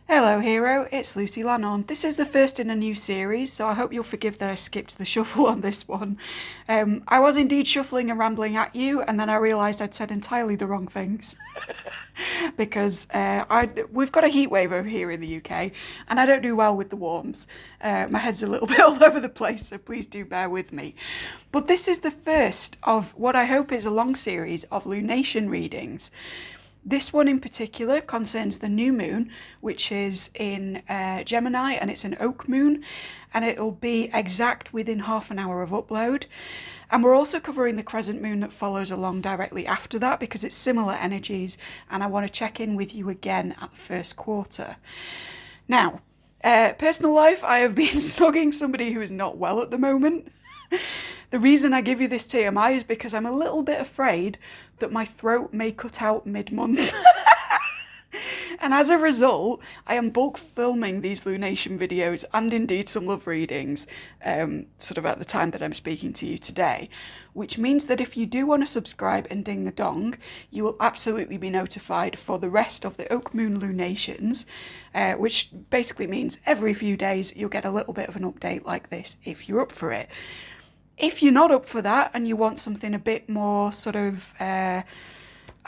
Hello hero, it's Lucy Lannon. This is the first in a new series, so I hope you'll forgive that I skipped the shuffle on this one. I was indeed shuffling and rambling at you, and then I realised I'd said entirely the wrong things. Because we've got a heat wave over here in the UK, and I don't do well with the warms. My head's a little bit all over the place, so please do bear with me. But this is the first of what I hope is a long series of lunation readings. This one in particular concerns the new moon, which is in Gemini, and it's an oak moon, and it'll be exact within half an hour of upload. And we're also covering the crescent moon that follows along directly after that because it's similar energies, and I want to check in with you again at the first quarter. Now, personal life, I have been snogging somebody who is not well at the moment. The reason I give you this TMI is because I'm a little bit afraid that my throat may cut out mid-month. And as a result, I am bulk filming these lunation videos and indeed some love readings, sort of at the time that I'm speaking to you today, which means that if you do want to subscribe and ding the dong, you will absolutely be notified for the rest of the Oak Moon lunations, which basically means every few days you'll get a little bit of an update like this if you're up for it. If you're not up for that and you want something a bit more sort of, I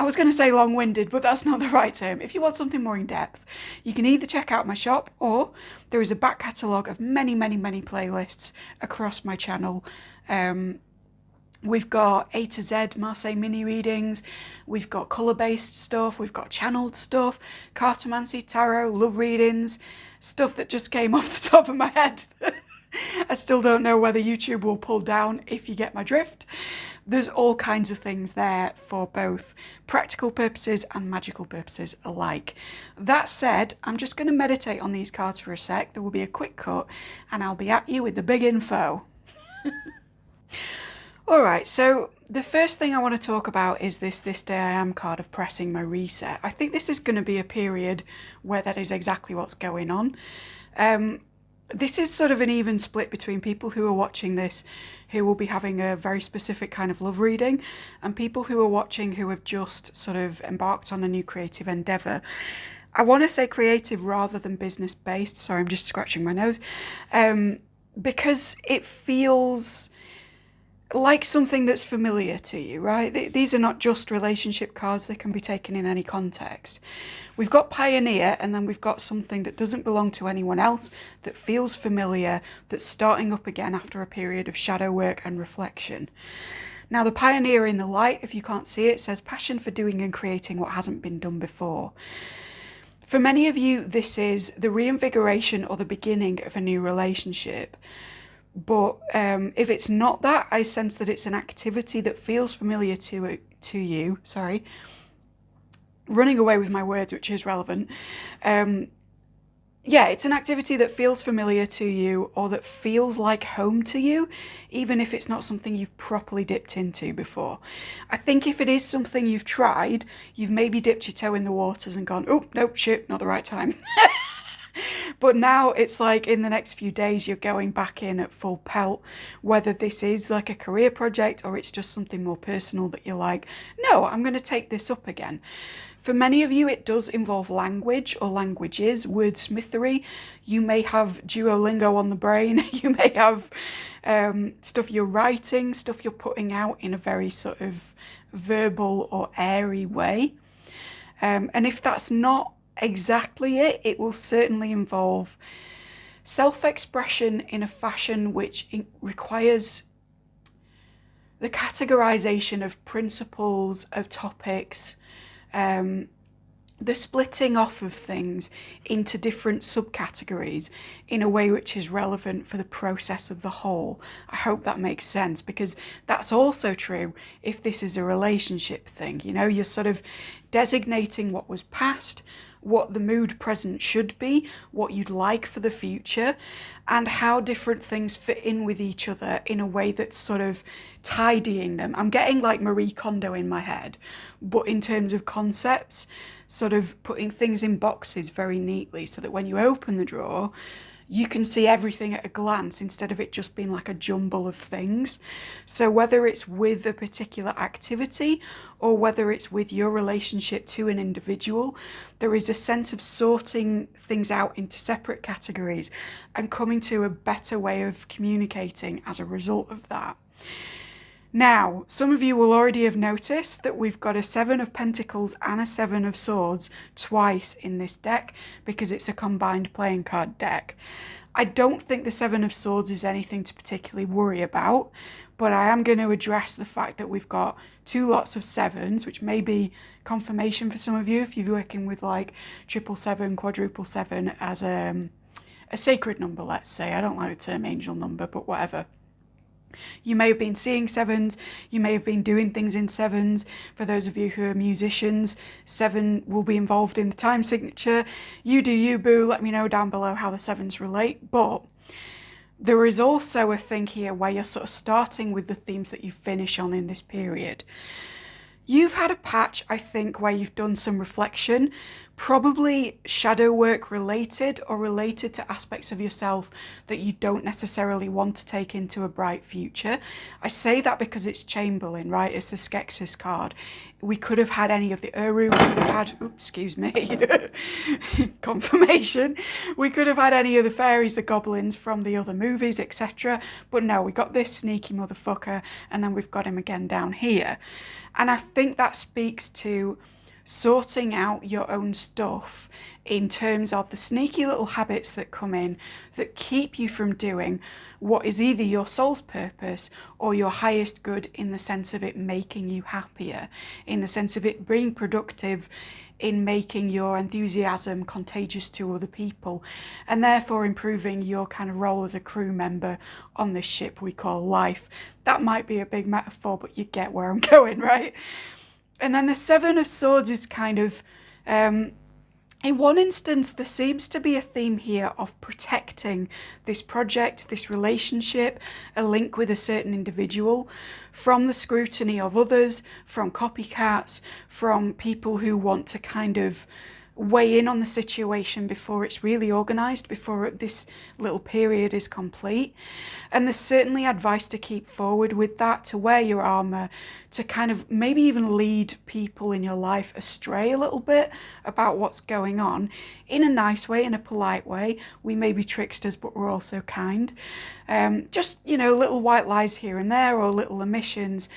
was going to say long-winded, but that's not the right term. If you want something more in depth, you can either check out my shop or there is a back catalogue of many, many, many playlists across my channel. We've got A to Z Marseille mini readings, we've got colour-based stuff, we've got channeled stuff, cartomancy, tarot, love readings, stuff that just came off the top of my head. I still don't know whether YouTube will pull down, if you get my drift. There's all kinds of things there for both practical purposes and magical purposes alike. That said, I'm just going to meditate on these cards for a sec. There will be a quick cut and I'll be at you with the big info. Alright, so the first thing I want to talk about is this Day I Am card of pressing my reset. I think this is going to be a period where that is exactly what's going on. This is sort of an even split between people who are watching this who will be having a very specific kind of love reading and people who are watching who have just sort of embarked on a new creative endeavour. I want to say creative rather than business based, sorry I'm just scratching my nose, because it feels like something that's familiar to you, right? These are not just relationship cards, they can be taken in any context. We've got pioneer and then we've got something that doesn't belong to anyone else, that feels familiar, that's starting up again after a period of shadow work and reflection. Now the pioneer in the light, if you can't see it, says passion for doing and creating what hasn't been done before. For many of you, this is the reinvigoration or the beginning of a new relationship. But if it's not that, I sense that it's an activity that feels familiar to you. Sorry, running away with my words, which is relevant. Yeah, it's an activity that feels familiar to you or that feels like home to you, even if it's not something you've properly dipped into before. I think if it is something you've tried, you've maybe dipped your toe in the waters and gone, oh, nope, shit, not the right time. But now it's like in the next few days you're going back in at full pelt, whether this is like a career project or it's just something more personal that you're like, no, I'm going to take this up again. For many of you, it does involve language or languages, wordsmithery. You may have Duolingo on the brain. You may have stuff you're writing, stuff you're putting out in a very sort of verbal or airy way. And if that's not exactly it, it will certainly involve self-expression in a fashion which requires the categorization of principles, of topics, the splitting off of things into different subcategories in a way which is relevant for the process of the whole. I hope that makes sense, because that's also true if this is a relationship thing. You know, you're sort of designating what was past, what the mood present should be, what you'd like for the future, and how different things fit in with each other in a way that's sort of tidying them. I'm getting like Marie Kondo in my head, but in terms of concepts, sort of putting things in boxes very neatly so that when you open the drawer, you can see everything at a glance instead of it just being like a jumble of things. So whether it's with a particular activity or whether it's with your relationship to an individual, there is a sense of sorting things out into separate categories and coming to a better way of communicating as a result of that. Now, some of you will already have noticed that we've got a 7 of Pentacles and a 7 of Swords twice in this deck because it's a combined playing card deck. I don't think the 7 of Swords is anything to particularly worry about, but I am going to address the fact that we've got 2 lots of 7s, which may be confirmation for some of you if you're working with like 777, quadruple 7 as a sacred number, let's say. I don't like the term angel number, but whatever. You may have been seeing 7s, you may have been doing things in 7s. For those of you who are musicians, 7 will be involved in the time signature. You do you, boo. Let me know down below how the 7s relate. But there is also a thing here where you're sort of starting with the themes that you finish on in this period. You've had a patch, I think, where you've done some reflection, probably shadow work related or related to aspects of yourself that you don't necessarily want to take into a bright future. I say that because it's Chamberlain, right? It's the Skeksis card. We could have had any of the Uru, we could have had, oops, excuse me, confirmation. We could have had any of the fairies, the goblins from the other movies, etc. But no, we got this sneaky motherfucker, and then we've got him again down here. And I think that speaks to sorting out your own stuff in terms of the sneaky little habits that come in that keep you from doing what is either your soul's purpose or your highest good, in the sense of it making you happier, in the sense of it being productive, in making your enthusiasm contagious to other people, and therefore improving your kind of role as a crew member on this ship we call life. That might be a big metaphor, but you get where I'm going, right? And then the 7 of Swords is kind of, in one instance, there seems to be a theme here of protecting this project, this relationship, a link with a certain individual from the scrutiny of others, from copycats, from people who want to kind of weigh in on the situation before it's really organised, before this little period is complete. And there's certainly advice to keep forward with that, to wear your armour, to kind of maybe even lead people in your life astray a little bit about what's going on, in a nice way, in a polite way. We may be tricksters, but we're also kind. Just, you know, little white lies here and there, or little omissions,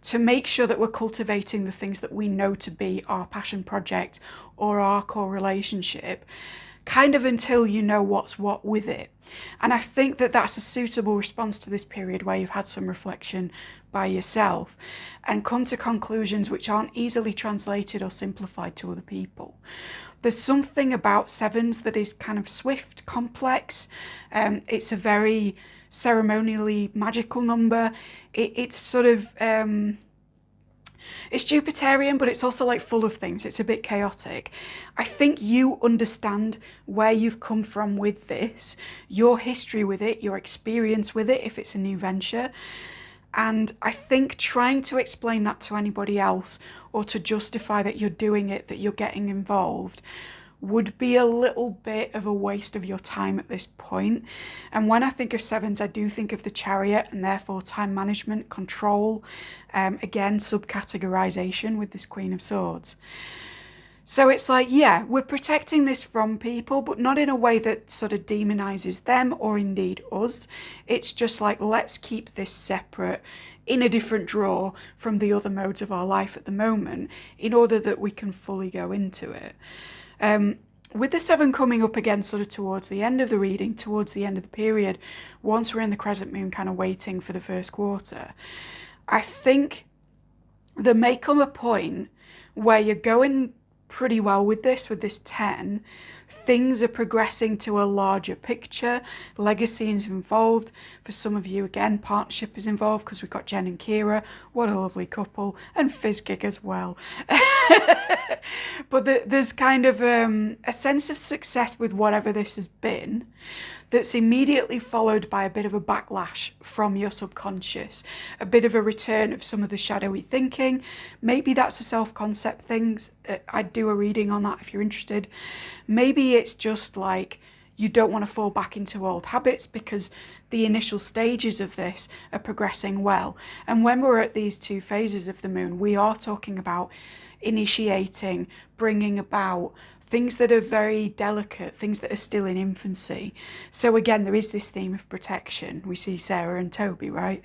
to make sure that we're cultivating the things that we know to be our passion project or our core relationship, kind of until you know what's what with it. And I think that that's a suitable response to this period where you've had some reflection by yourself and come to conclusions which aren't easily translated or simplified to other people. There's something about 7s that is kind of swift, complex. It's a very ceremonially magical number. It's sort of it's Jupiterian, but it's also like full of things. It's a bit chaotic. I think you understand where you've come from with this, your history with it, your experience with it if it's a new venture. And I think trying to explain that to anybody else, or to justify that you're doing it, that you're getting involved, would be a little bit of a waste of your time at this point. And when I think of 7s, I do think of the Chariot, and therefore time management, control, again, subcategorization with this Queen of Swords. So it's like, yeah, we're protecting this from people, but not in a way that sort of demonizes them or indeed us. It's just like, let's keep this separate in a different drawer from the other modes of our life at the moment, in order that we can fully go into it. With the 7 coming up again sort of towards the end of the reading, towards the end of the period, once we're in the crescent moon kind of waiting for the first quarter, I think there may come a point where you're going pretty well with this 10. Things are progressing to a larger picture. Legacy is involved. For some of you, again, partnership is involved because we've got Jen and Kira. What a lovely couple. And Fizzgig as well. But there's kind of a sense of success with whatever this has been, that's immediately followed by a bit of a backlash from your subconscious, a bit of a return of some of the shadowy thinking. Maybe that's a self-concept thing. I'd do a reading on that if you're interested. Maybe it's just like you don't want to fall back into old habits because the initial stages of this are progressing well. And when we're at these 2 phases of the moon, we are talking about initiating, bringing about things that are very delicate, things that are still in infancy. So again, there is this theme of protection. We see Sarah and Toby, right?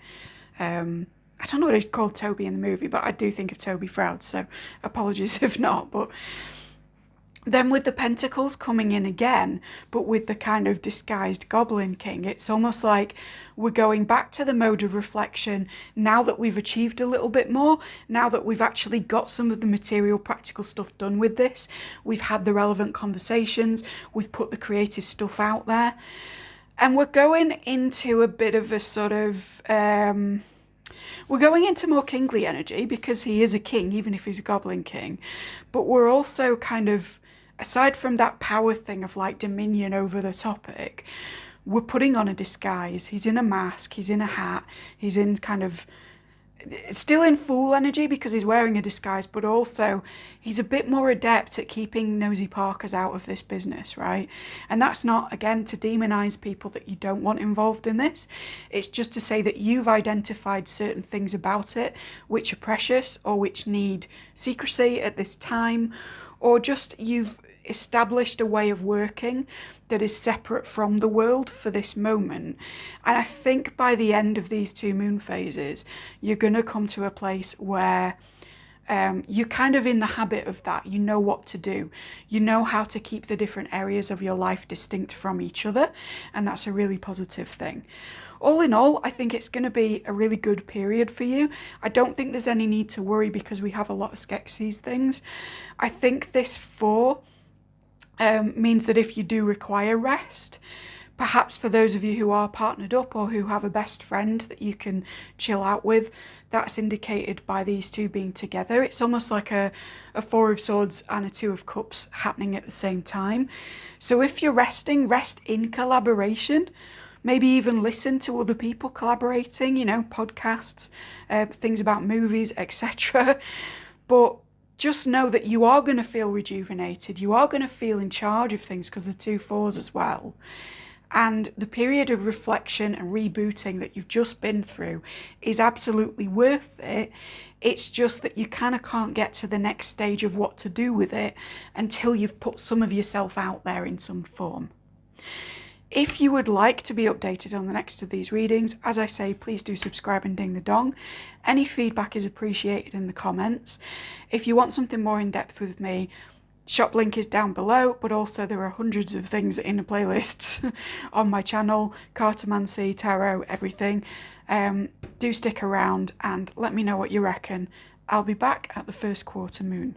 I don't know what he's called Toby in the movie, but I do think of Toby Froud, so apologies if not. But then with the pentacles coming in again, but with the kind of disguised Goblin King, it's almost like we're going back to the mode of reflection now that we've achieved a little bit more, now that we've actually got some of the material, practical stuff done with this. We've had the relevant conversations, we've put the creative stuff out there, and we're going into a bit of a sort of... we're going into more kingly energy because he is a king, even if he's a Goblin King. But we're also kind of, aside from that power thing of like dominion over the topic, we're putting on a disguise. He's in a mask, he's in a hat, he's in kind of, still in fool energy because he's wearing a disguise, but also he's a bit more adept at keeping nosy Parkers out of this business, right? And that's not, again, to demonize people that you don't want involved in this. It's just to say that you've identified certain things about it which are precious or which need secrecy at this time, or just you've established a way of working that is separate from the world for this moment. And I think by the end of these 2 moon phases, you're going to come to a place where you're kind of in the habit of that. You know what to do. You know how to keep the different areas of your life distinct from each other. And that's a really positive thing. All in all, I think it's going to be a really good period for you. I don't think there's any need to worry because we have a lot of Skeksis things. I think this 4 means that if you do require rest, perhaps for those of you who are partnered up or who have a best friend that you can chill out with, that's indicated by these 2 being together. It's almost like a 4 of Swords and a 2 of Cups happening at the same time. So if you're resting, rest in collaboration. Maybe even listen to other people collaborating, you know, podcasts, things about movies, etc. But just know that you are going to feel rejuvenated. You are going to feel in charge of things because the 2 4s as well. And the period of reflection and rebooting that you've just been through is absolutely worth it. It's just that you kind of can't get to the next stage of what to do with it until you've put some of yourself out there in some form. If you would like to be updated on the next of these readings, as I say, please do subscribe and ding the dong. Any feedback is appreciated in the comments. If you want something more in depth with me, shop link is down below, but also there are hundreds of things in a playlist on my channel, cartomancy, tarot, everything. Do stick around and let me know what you reckon. I'll be back at the 1st quarter moon.